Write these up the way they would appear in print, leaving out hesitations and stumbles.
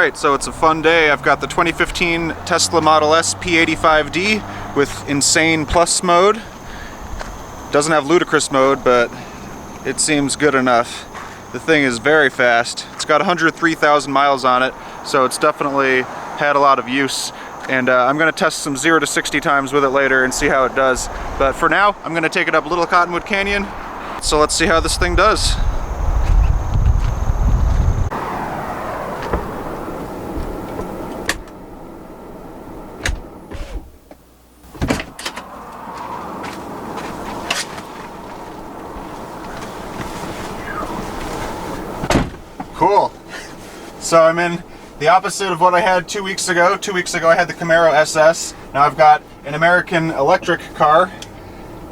Alright, so it's a fun day. I've got the 2015 Tesla Model S P85D with Insane Plus mode. Doesn't have ludicrous mode, but it seems good enough. The thing is very fast. It's got 103,000 miles on it, so it's definitely had a lot of use. And I'm going to test some 0 to 60 times with it later and see how it does. But for now, I'm going to take it up Little Cottonwood Canyon. So let's see how this thing does. Cool. So I'm in the opposite of what I had 2 weeks ago. 2 weeks ago I had the Camaro SS. Now I've got an American electric car.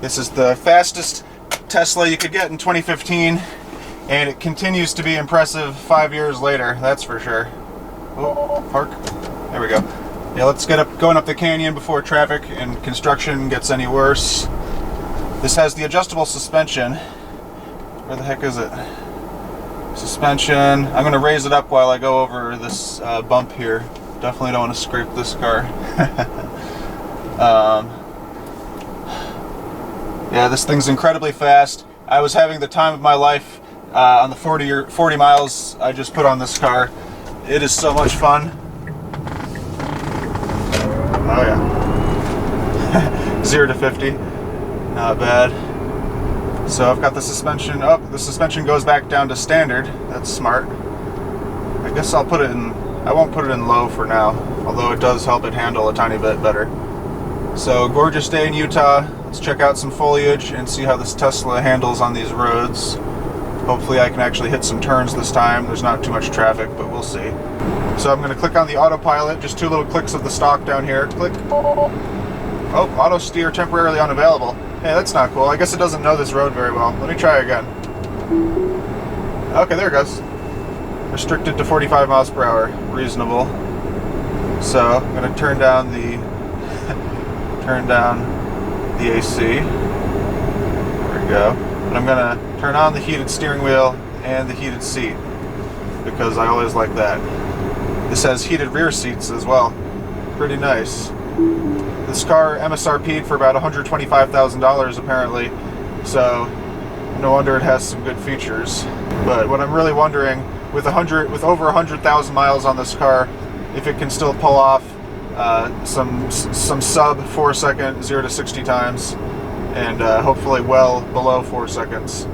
This is the fastest Tesla you could get in 2015, and it continues to be impressive 5 years later, that's for sure. Oh, park. There we go. Yeah, let's get going up the canyon before traffic and construction gets any worse. This has the adjustable suspension. Where the heck is it? Suspension. I'm going to raise it up while I go over this bump here. Definitely don't want to scrape this car. Yeah, this thing's incredibly fast. I was having the time of my life on the 40 miles I just put on this car. It is so much fun. Oh yeah. 0 to 50. Not bad. So I've got the suspension up. The suspension goes back down to standard. That's smart. I guess I'll put it in, I won't put it in low for now, although it does help it handle a tiny bit better. So gorgeous day in Utah. Let's check out some foliage and see how this Tesla handles on these roads. Hopefully I can actually hit some turns this time. There's not too much traffic, but we'll see. So I'm going to click on the Autopilot, just 2 little clicks of the stalk down here. Click. Oh, auto steer temporarily unavailable. Hey, that's not cool. I guess it doesn't know this road very well. Let me try again. Okay, there it goes. Restricted to 45 miles per hour. Reasonable. So I'm going to turn down the AC. There we go. And I'm going to turn on the heated steering wheel and the heated seat, because I always like that. This has heated rear seats as well. Pretty nice. This car MSRP'd for about $125,000 apparently, so no wonder it has some good features. But what I'm really wondering, with over 100,000 miles on this car, if it can still pull off some sub 4 second 0 to 60 times, and hopefully well below 4 seconds.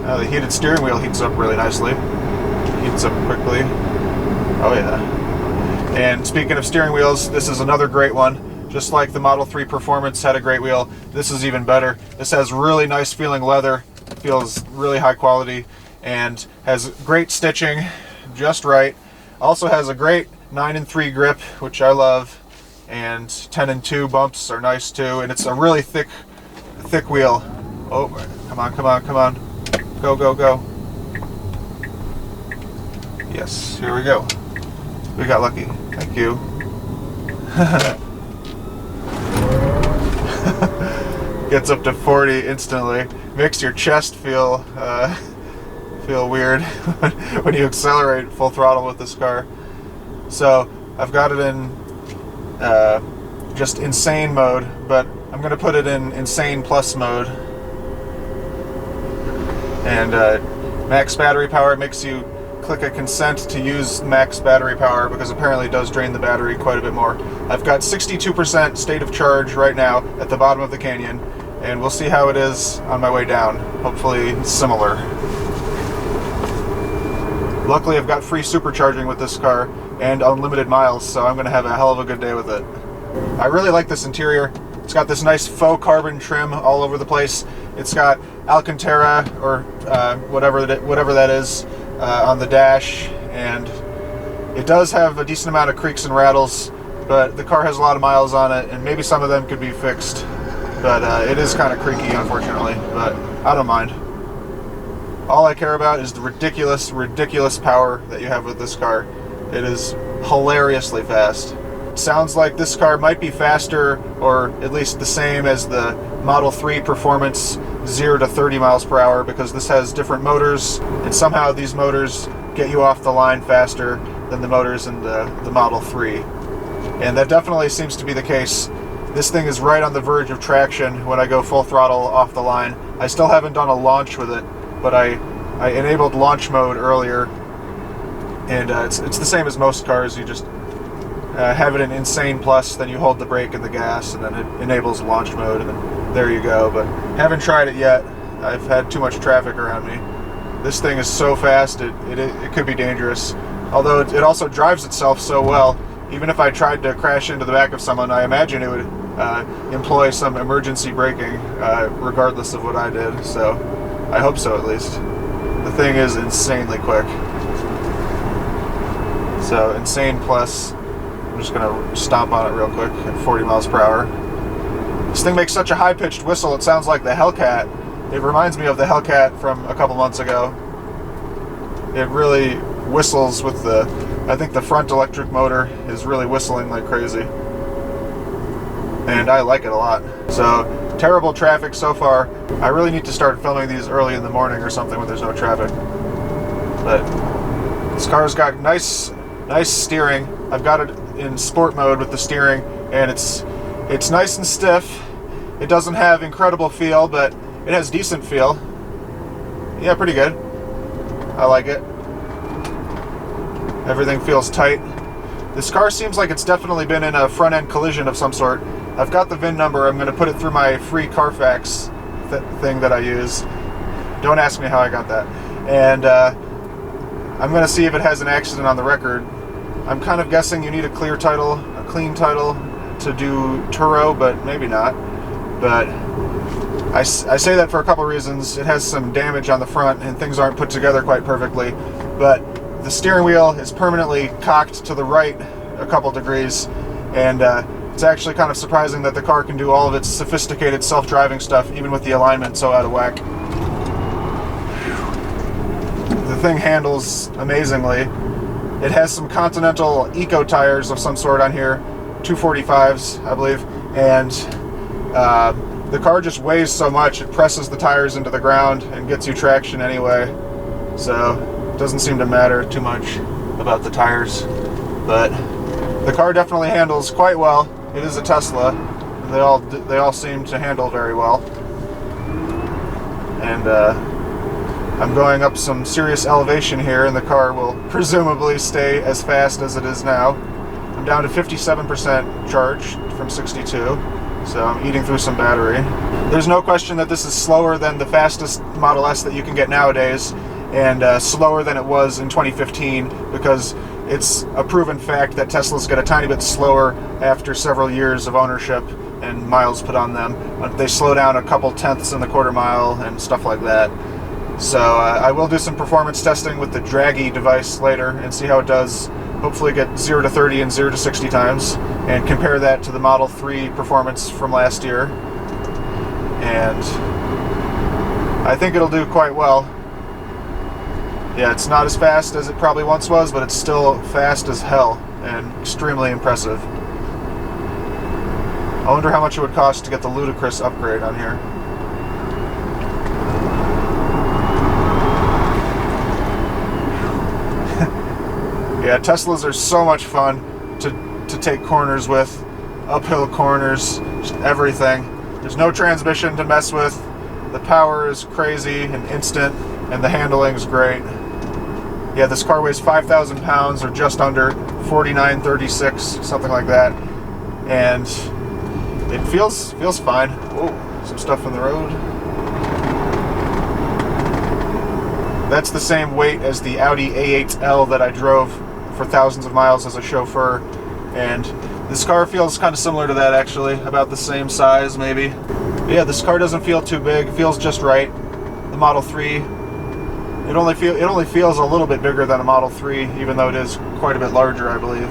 The heated steering wheel heats up really nicely. Heats up quickly. Oh yeah. And speaking of steering wheels, this is another great one. Just like the Model 3 Performance had a great wheel, this is even better. This has really nice feeling leather, feels really high quality, and has great stitching, just right. Also has a great 9-3 grip, which I love, and 10-2 bumps are nice too, and it's a really thick wheel. Oh, come on, come on, come on. Go, go, go. Yes, here we go. We got lucky. Thank you. Gets up to 40 instantly. Makes your chest feel weird when you accelerate full throttle with this car. So I've got it in just insane mode, but I'm going to put it in Insane Plus mode. And max battery power makes you click a consent to use max battery power, because apparently it does drain the battery quite a bit more. I've got 62% state of charge right now at the bottom of the canyon, and we'll see how it is on my way down. Hopefully similar. Luckily I've got free supercharging with this car and unlimited miles, so I'm going to have a hell of a good day with it. I really like this interior. It's got this nice faux carbon trim all over the place. It's got Alcantara, or whatever that is, on the dash, and it does have a decent amount of creaks and rattles, but the car has a lot of miles on it, and maybe some of them could be fixed. But it is kind of creaky, unfortunately, but I don't mind. All I care about is the ridiculous power that you have with this car. It is hilariously fast. It sounds like this car might be faster, or at least the same as the Model 3 Performance 0 to 30 miles per hour, because this has different motors, and somehow these motors get you off the line faster than the motors in the Model 3. And that definitely seems to be the case. This thing is right on the verge of traction when I go full throttle off the line. I still haven't done a launch with it, but I enabled launch mode earlier, and it's the same as most cars. You just have it in Insane Plus, then you hold the brake and the gas, and then it enables launch mode, and then there you go. But haven't tried it yet. I've had too much traffic around me. This thing is so fast, it could be dangerous. Although it also drives itself so well. Even if I tried to crash into the back of someone, I imagine it would employ some emergency braking, regardless of what I did. So I hope so, at least. The thing is insanely quick. So Insane Plus, I'm just gonna stomp on it real quick at 40 miles per hour. This thing makes such a high-pitched whistle, it sounds like the Hellcat. It reminds me of the Hellcat from a couple months ago. It really whistles with I think the front electric motor is really whistling like crazy. And I like it a lot. So, terrible traffic so far. I really need to start filming these early in the morning or something when there's no traffic. But this car's got nice steering. I've got it in sport mode with the steering, and it's nice and stiff. It doesn't have incredible feel, but it has decent feel. Yeah, pretty good. I like it. Everything feels tight. This car seems like it's definitely been in a front-end collision of some sort. I've got the VIN number. I'm going to put it through my free Carfax thing that I use. Don't ask me how I got that. And I'm going to see if it has an accident on the record. I'm kind of guessing you need a clear title, a clean title to do Turo, but maybe not. But I say that for a couple reasons. It has some damage on the front and things aren't put together quite perfectly. But the steering wheel is permanently cocked to the right a couple degrees, and it's actually kind of surprising that the car can do all of its sophisticated self-driving stuff even with the alignment so out of whack. The thing handles amazingly. It has some Continental Eco tires of some sort on here, 245s I believe, and the car just weighs so much it presses the tires into the ground and gets you traction anyway, so it doesn't seem to matter too much about the tires. But the car definitely handles quite well. It is a Tesla. They all seem to handle very well. And I'm going up some serious elevation here, and the car will presumably stay as fast as it is now. I'm down to 57% charge from 62, so I'm eating through some battery. There's no question that this is slower than the fastest Model S that you can get nowadays, and slower than it was in 2015, because it's a proven fact that Teslas get a tiny bit slower after several years of ownership and miles put on them. They slow down a couple tenths in the quarter mile and stuff like that. So I will do some performance testing with the Draggy device later and see how it does. Hopefully get 0 to 30 and 0 to 60 times, and compare that to the Model 3 performance from last year. And I think it'll do quite well. Yeah, it's not as fast as it probably once was, but it's still fast as hell and extremely impressive. I wonder how much it would cost to get the ludicrous upgrade on here. Yeah, Teslas are so much fun to take corners with, uphill corners, just everything. There's no transmission to mess with. The power is crazy and instant, and the handling is great. Yeah, this car weighs 5,000 pounds, or just under, 4936, something like that. And it feels fine. Oh, some stuff on the road. That's the same weight as the Audi A8L that I drove for thousands of miles as a chauffeur. And this car feels kind of similar to that, actually, about the same size maybe. But yeah, this car doesn't feel too big, feels just right. The Model 3, it only feels a little bit bigger than a Model 3, even though it is quite a bit larger, I believe.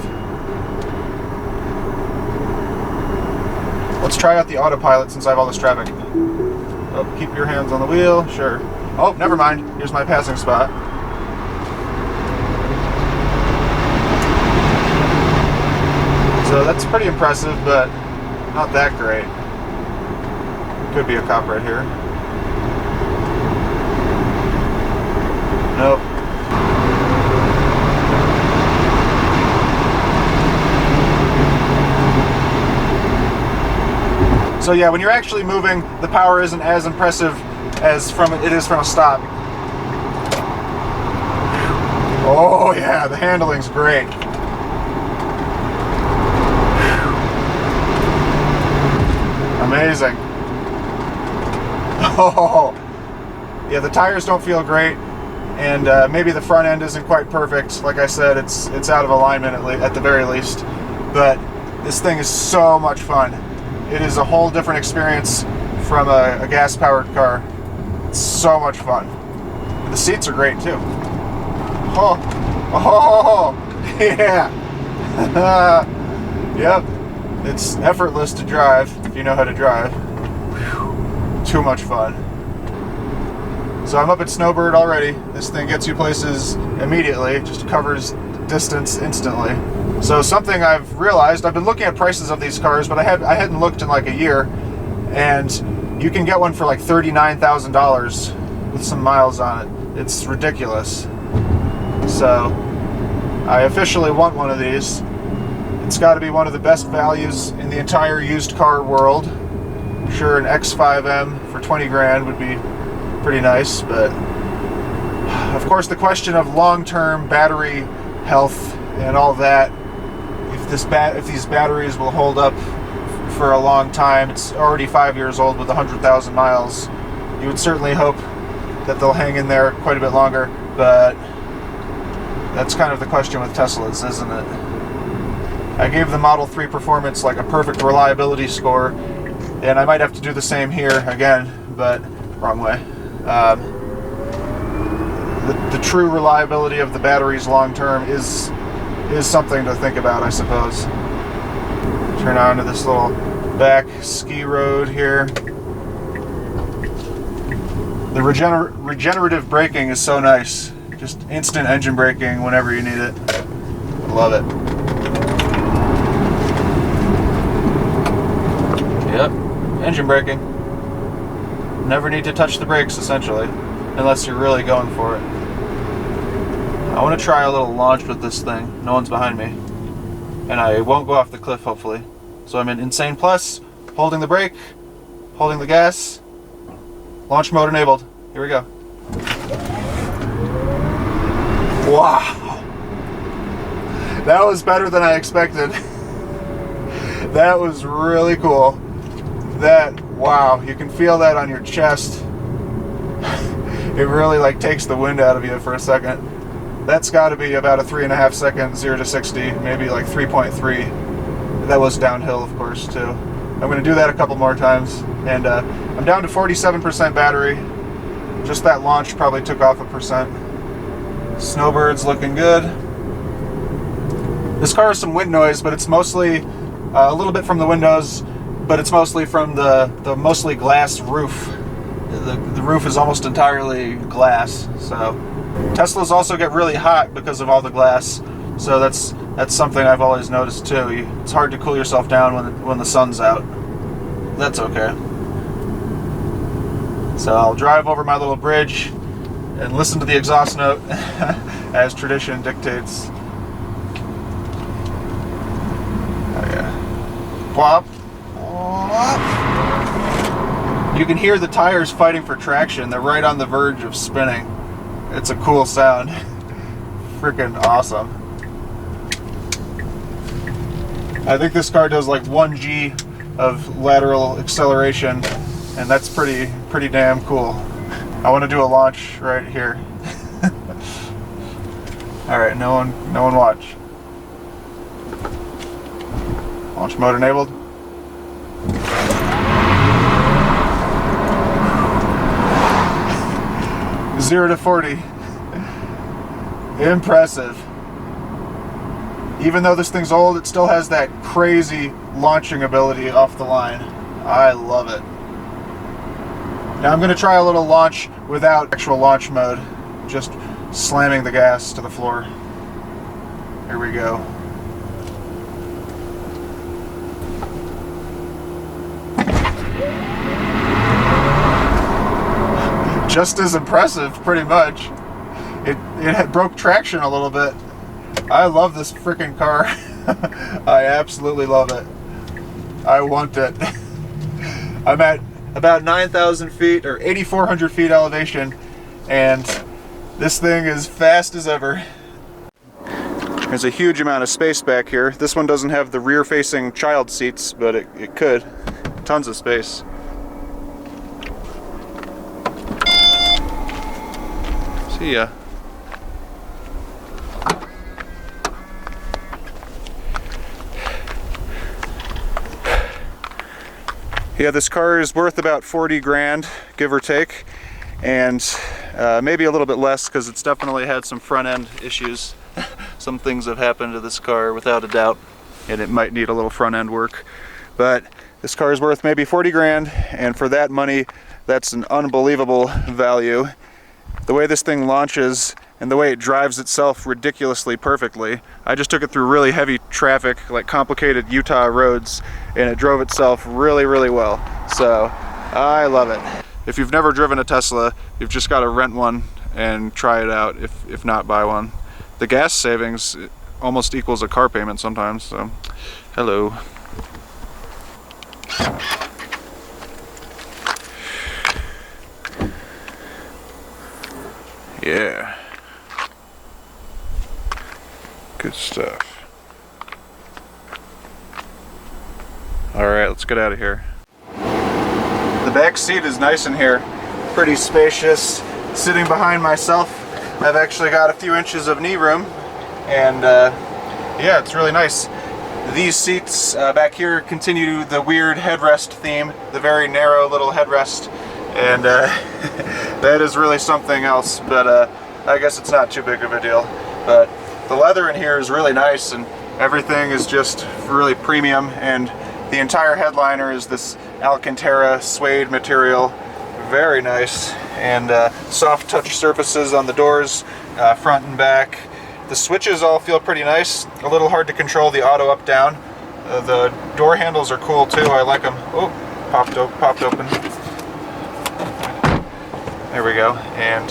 Let's try out the Autopilot since I have all this traffic. Oh, keep your hands on the wheel, sure. Oh, never mind, here's my passing spot. So that's pretty impressive, but not that great. Could be a cop right here. Nope. So yeah, when you're actually moving, the power isn't as impressive as it is from a stop. Oh yeah, the handling's great. Amazing. Oh, yeah, the tires don't feel great, and maybe the front end isn't quite perfect. Like I said, it's out of alignment at the very least. But this thing is so much fun. It is a whole different experience from a gas-powered car. It's so much fun. And the seats are great too. Oh, oh, yeah. Yep. It's effortless to drive if you know how to drive. Whew. Too much fun. So I'm up at Snowbird already. This thing gets you places immediately, just covers distance instantly. So something I've realized, I've been looking at prices of these cars, but I hadn't looked in like a year, and you can get one for like $39,000 with some miles on it. It's ridiculous. So I officially want one of these. It's got to be one of the best values in the entire used car world. I'm sure an X5M for 20 grand would be pretty nice, but of course the question of long-term battery health and all that, if these batteries will hold up for a long time. It's already 5 years old with 100,000 miles. You would certainly hope that they'll hang in there quite a bit longer, but that's kind of the question with Teslas, isn't it? I gave the Model 3 Performance like a perfect reliability score, and I might have to do the same here again, but wrong way. The true reliability of the batteries long term is something to think about, I suppose. Turn on to this little back ski road here. The regenerative braking is so nice. Just instant engine braking whenever you need it. Love it. Yep, engine braking. Never need to touch the brakes, essentially, unless you're really going for it. I want to try a little launch with this thing. No one's behind me. And I won't go off the cliff, hopefully. So I'm in Insane Plus, holding the brake, holding the gas. Launch mode enabled. Here we go. Wow. That was better than I expected. That was really cool. Wow, you can feel that on your chest. It really like takes the wind out of you for a second. That's got to be about a 3.5 second 0 to 60, maybe like 3.3. That was downhill, of course, too. I'm going to do that a couple more times, and I'm down to 47% battery. Just that launch probably took off 1%. Snowbird's looking good. This car has some wind noise, but it's mostly a little bit from the windows, but it's mostly from the mostly glass roof. The roof is almost entirely glass, so Teslas also get really hot because of all the glass, so that's something I've always noticed too. It's hard to cool yourself down when the sun's out. That's okay. So I'll drive over my little bridge and listen to the exhaust note as tradition dictates. Oh yeah. Plop. You can hear the tires fighting for traction. They're right on the verge of spinning. It's a cool sound. Freaking awesome. I think this car does like 1 G of lateral acceleration, and that's pretty damn cool. I want to do a launch right here. All right, no one watch. Launch mode enabled. Zero to 40. Impressive. Even though this thing's old, it still has that crazy launching ability off the line. I love it. Now I'm going to try a little launch without actual launch mode, just slamming the gas to the floor. Here we go. Just as impressive, pretty much. It broke traction a little bit. I love this freaking car. I absolutely love it. I want it. I'm at about 9,000 feet or 8,400 feet elevation, and this thing is fast as ever. There's a huge amount of space back here. This one doesn't have the rear-facing child seats, but it could. Tons of space. See ya. Yeah, this car is worth about 40 grand, give or take, and maybe a little bit less because it's definitely had some front-end issues. Some things have happened to this car without a doubt, and it might need a little front-end work. But this car is worth maybe 40 grand, and for that money, that's an unbelievable value. The way this thing launches and the way it drives itself ridiculously perfectly. I just took it through really heavy traffic, like complicated Utah roads, and it drove itself really, really well. So I love it. If you've never driven a Tesla, you've just got to rent one and try it out, if not buy one. The gas savings almost equals a car payment sometimes, so hello. Yeah. Good stuff. Alright, let's get out of here. The back seat is nice in here. Pretty spacious. Sitting behind myself, I've actually got a few inches of knee room, and yeah, it's really nice. These seats back here continue the weird headrest theme, the very narrow little headrest, and that is really something else, but I guess it's not too big of a deal. But the leather in here is really nice, and everything is just really premium, and the entire headliner is this Alcantara suede material. Very nice, and soft touch surfaces on the doors, front and back. The switches all feel pretty nice. A little hard to control the auto up down. The door handles are cool too. I like them. Oh, popped open. There we go. And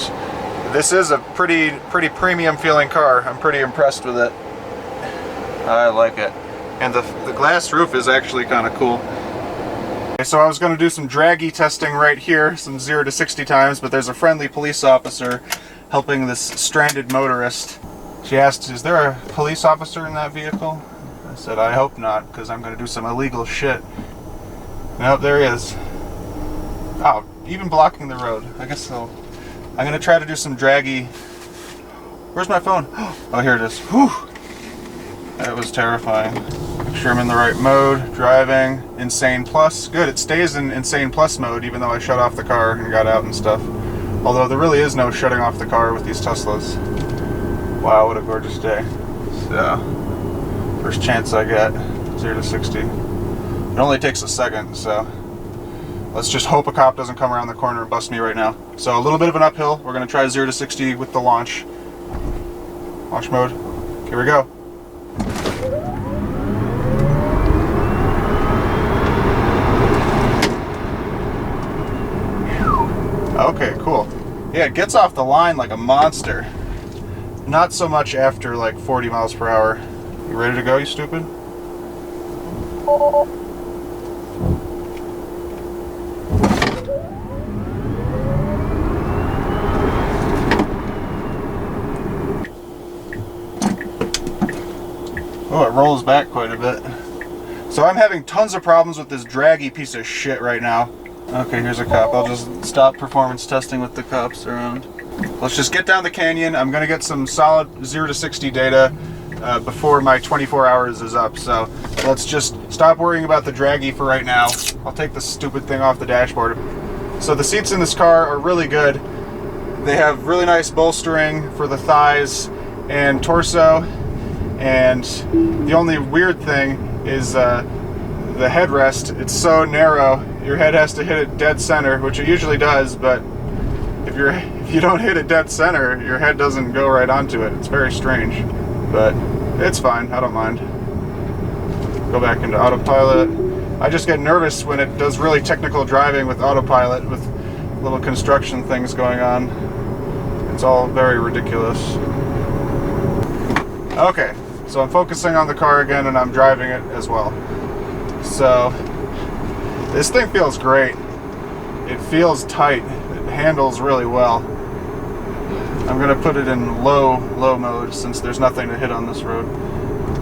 this is a pretty premium feeling car. I'm pretty impressed with it. I like it. And the glass roof is actually kind of cool. So I was going to do some draggy testing right here, some 0 to 60 times, but there's a friendly police officer helping this stranded motorist. She asked, is there a police officer in that vehicle? I said, I hope not, because I'm going to do some illegal shit. Nope, there he is. Oh, even blocking the road. I guess so. I'm going to try to do some draggy... Where's my phone? Oh, here it is. Whew. That was terrifying. Make sure I'm in the right mode. Driving. Insane Plus. Good, it stays in Insane Plus mode even though I shut off the car and got out and stuff. Although there really is no shutting off the car with these Teslas. Wow, what a gorgeous day. So, first chance I get. 0 to 60. It only takes a second, so let's just hope a cop doesn't come around the corner and bust me right now. So a little bit of an uphill. We're going to try 0 to 60 with the launch. Launch mode. Here we go. Okay, cool. Yeah, it gets off the line like a monster. Not so much after like 40 miles per hour. You ready to go, you stupid? Oh, it rolls back quite a bit. So I'm having tons of problems with this draggy piece of shit right now. Okay, here's a cop. I'll just stop performance testing with the cops around. Let's just get down the canyon. I'm going to get some solid 0 to 60 data before my 24 hours is up. So let's just stop worrying about the draggy for right now. I'll take this stupid thing off the dashboard. So the seats in this car are really good. They have really nice bolstering for the thighs and torso. And the only weird thing is the headrest. It's so narrow. Your head has to hit it dead center, which it usually does, but if you don't hit it dead center, your head doesn't go right onto it. It's very strange, but it's fine. I don't mind. Go back into autopilot. I just get nervous when it does really technical driving with autopilot, with little construction things going on. It's all very ridiculous. Okay, so I'm focusing on the car again, and I'm driving it as well. So This thing feels great. It feels tight. It handles really well. I'm gonna put it in low mode since there's nothing to hit on this road.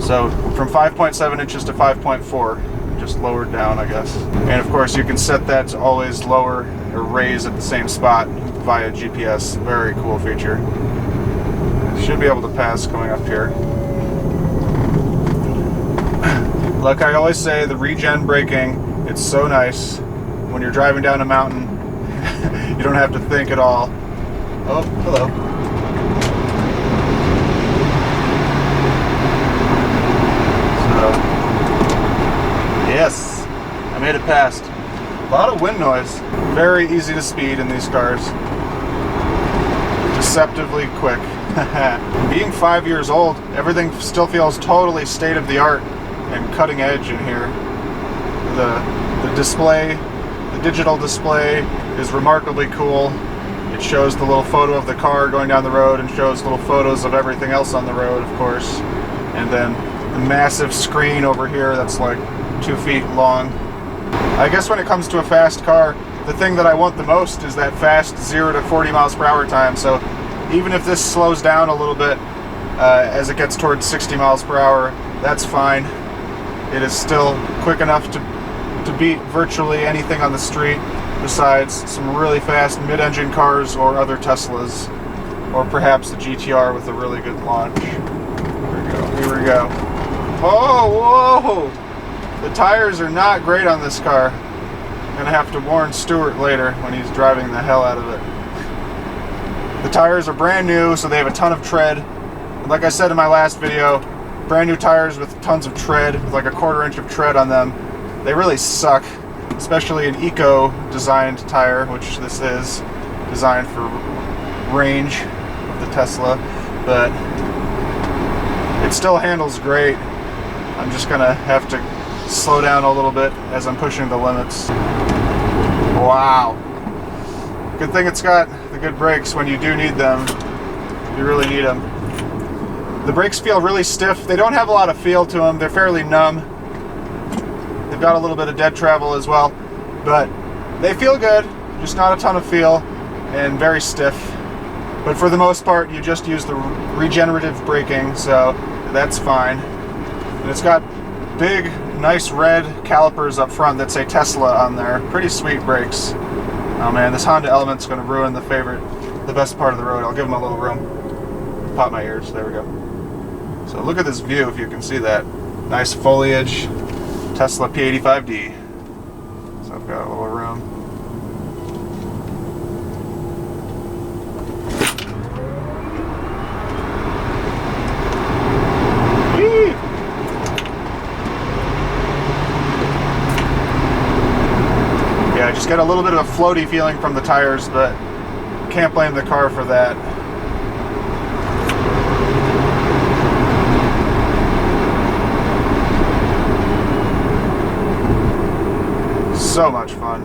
So from 5.7 inches to 5.4, just lowered down, I guess. And of course you can set that to always lower or raise at the same spot via GPS. Very cool feature. Should be able to pass going up here. Like I always say, the regen braking, it's so nice. When you're driving down a mountain, you don't have to think at all. Oh, hello. So, yes, I made it past. A lot of wind noise. Very easy to speed in these cars. Deceptively quick. Being 5 years old, everything still feels totally state-of-the-art and cutting edge in here. The display, the digital display is remarkably cool. It shows the little photo of the car going down the road and shows little photos of everything else on the road, of course. And then the massive screen over here that's like 2 feet long. I guess when it comes to a fast car, the thing that I want the most is that fast 0 to 40 miles per hour time. So even if this slows down a little bit as it gets towards 60 miles per hour, that's fine. It is still quick enough to beat virtually anything on the street besides some really fast mid-engine cars or other Teslas, or perhaps the GTR with a really good launch. Here we go. Oh, whoa! The tires are not great on this car. I'm gonna have to warn Stuart later when he's driving the hell out of it. The tires are brand new, so they have a ton of tread. And like I said in my last video, brand new tires with tons of tread, with like a 1/4 inch of tread on them, they really suck, especially an eco-designed tire, which this is, designed for range of the Tesla, but it still handles great. I'm just gonna have to slow down a little bit as I'm pushing the limits. Wow. Good thing it's got the good brakes when you do need them. You really need them. The brakes feel really stiff. They don't have a lot of feel to them. They're fairly numb. They've got a little bit of dead travel as well, but they feel good, just not a ton of feel and very stiff. But for the most part, you just use the regenerative braking, so that's fine. And it's got big, nice red calipers up front that say Tesla on there. Pretty sweet brakes. Oh man, this Honda Element's going to ruin the best part of the road. I'll give them a little room. Pop my ears. There we go. So look at this view, if you can see that. Nice foliage. Tesla P85D. So I've got a little room. Whee! Yeah, I just get a little bit of a floaty feeling from the tires, but can't blame the car for that. So much fun.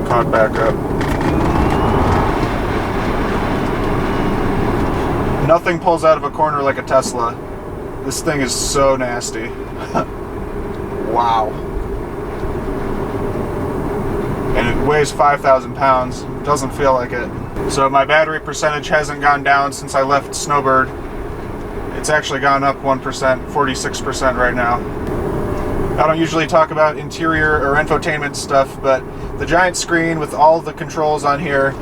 Caught back up. Nothing pulls out of a corner like a Tesla. This thing is so nasty. Wow. And it weighs 5,000 pounds. Doesn't feel like it. So my battery percentage hasn't gone down since I left Snowbird. It's actually gone up 1%, 46% right now. I don't usually talk about interior or infotainment stuff, but the giant screen with all the controls on here,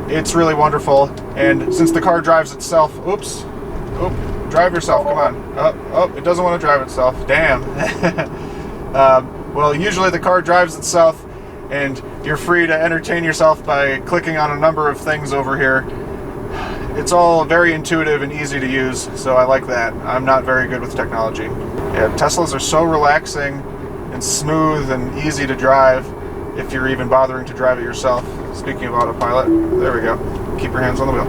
it's really wonderful. And since the car drives itself, oops, oh, drive yourself, come on. Oh, it doesn't want to drive itself, damn. Well, usually the car drives itself and you're free to entertain yourself by clicking on a number of things over here. It's all very intuitive and easy to use, so I like that. I'm not very good with technology. Yeah, Teslas are so relaxing and smooth and easy to drive if you're even bothering to drive it yourself. Speaking of autopilot, there we go. Keep your hands on the wheel.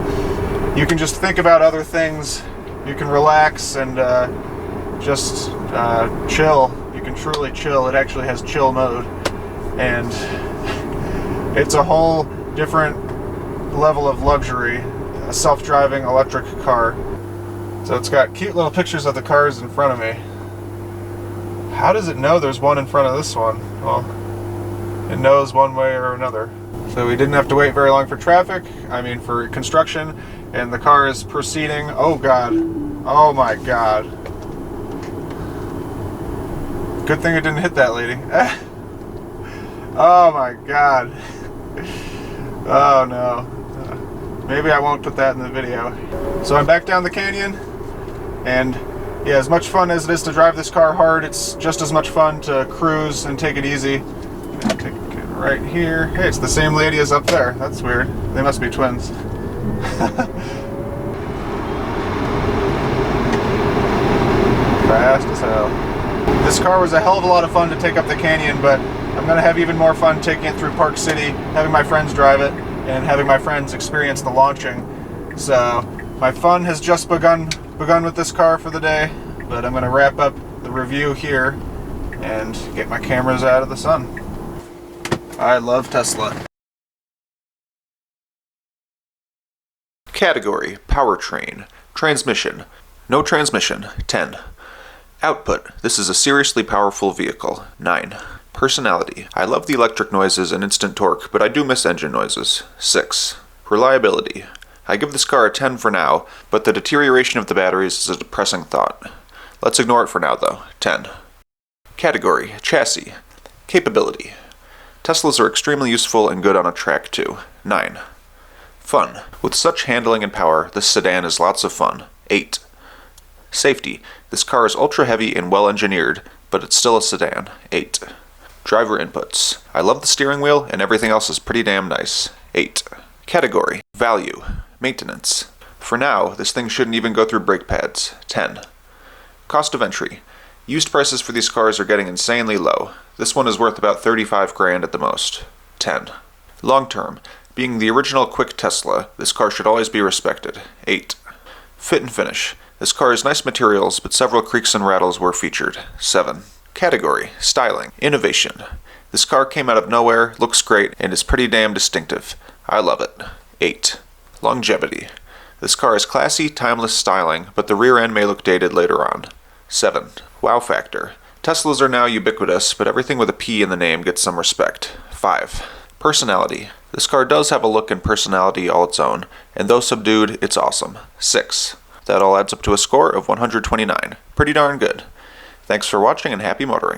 You can just think about other things. You can relax and just chill. You can truly chill. It actually has chill mode. And it's a whole different level of luxury. A self-driving electric car. So it's got cute little pictures of the cars in front of me. How does it know there's one in front of this one? Well, it knows one way or another. So we didn't have to wait very long for traffic, for construction, and the car is proceeding. Oh God. Oh my God. Good thing it didn't hit that lady. Oh my God. Oh no. Maybe I won't put that in the video. So I'm back down the canyon, and yeah, as much fun as it is to drive this car hard, it's just as much fun to cruise and take it easy. Take it right here. Hey, it's the same lady as up there. That's weird. They must be twins. Fast as hell. This car was a hell of a lot of fun to take up the canyon, but I'm going to have even more fun taking it through Park City, having my friends drive it, and having my friends experience the launching. So my fun has just begun with this car for the day, but I'm going to wrap up the review here and get my cameras out of the sun. I love Tesla. Category, powertrain. Transmission, no transmission, 10. Output, this is a seriously powerful vehicle, 9. Personality, I love the electric noises and instant torque, but I do miss engine noises, 6. Reliability, I give this car a 10 for now, but the deterioration of the batteries is a depressing thought. Let's ignore it for now though, 10. Category, chassis. Capability, Teslas are extremely useful and good on a track too, 9. Fun, with such handling and power, this sedan is lots of fun, 8. Safety, this car is ultra heavy and well engineered, but it's still a sedan, 8. Driver inputs, I love the steering wheel and everything else is pretty damn nice, 8. Category, value. Maintenance, for now, this thing shouldn't even go through brake pads, 10. Cost of entry, used prices for these cars are getting insanely low. This one is worth about 35 grand at the most, 10. Long term, being the original quick Tesla, this car should always be respected, 8. Fit and finish, this car has nice materials, but several creaks and rattles were featured, 7. Category, styling, innovation, this car came out of nowhere, looks great, and is pretty damn distinctive. I love it, 8. Longevity, this car is classy, timeless styling, but the rear end may look dated later on, 7. Wow factor, Teslas are now ubiquitous, but everything with a P in the name gets some respect, 5. Personality, this car does have a look and personality all its own, and though subdued, it's awesome, 6. That all adds up to a score of 129, pretty darn good. Thanks for watching and happy motoring.